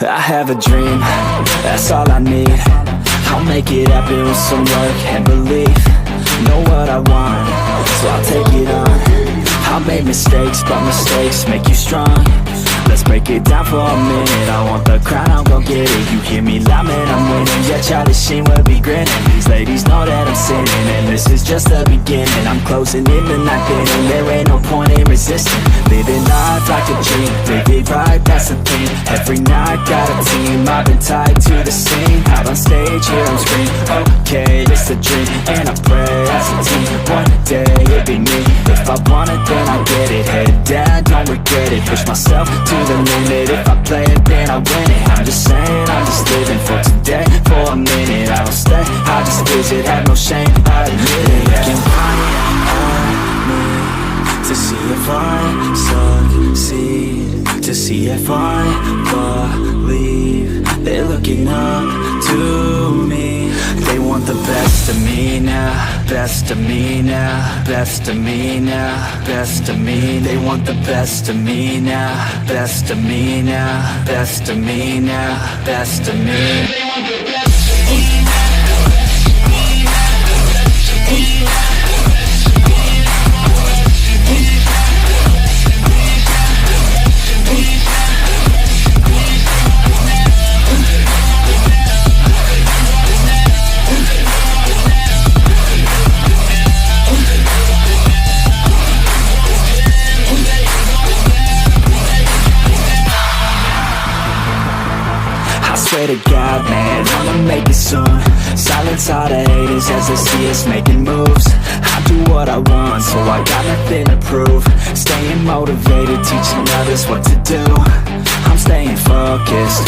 I have a dream, that's all I need. I'll make it happen with some work and belief. Know what I want, so I'll take it on. I'll make mistakes, but mistakes make you strong. Let's break it down for a minute. I want the crown, I'll go get it. You hear me loud, man, I'm winning. Yeah, Charlie Sheen will be grinning. These ladies know that I'm sinning, and this is just the beginning. I'm closing in the night inning. There ain't no point in resisting. Living life like a dream, live it right, that's the thing. Every night, got a team, I've been tied to the scene. Out on stage, here I'm screaming, okay, it's a dream. And I pray as a team, one day it'll be me. If I want it, then I'll get it. Head down, don't regret it. Push myself to the limit. If I play it, then I win it. I'm just saying, I'm just living for today. For a minute, I don't stay, I just visit. Have no shame, I admit it. Looking right at me to see if I succeed, to see if I believe. They're looking up to me. They want the best of me now, best of me now, best of me now, best of me. They want the best of me now, best of me now, best of me now, best of me. They want the best of me now. Swear to God, man, I'ma make it soon. Silence all the haters as they see us making moves. I do what I want, so I got nothing to prove. Staying motivated, teaching others what to do. I'm staying focused,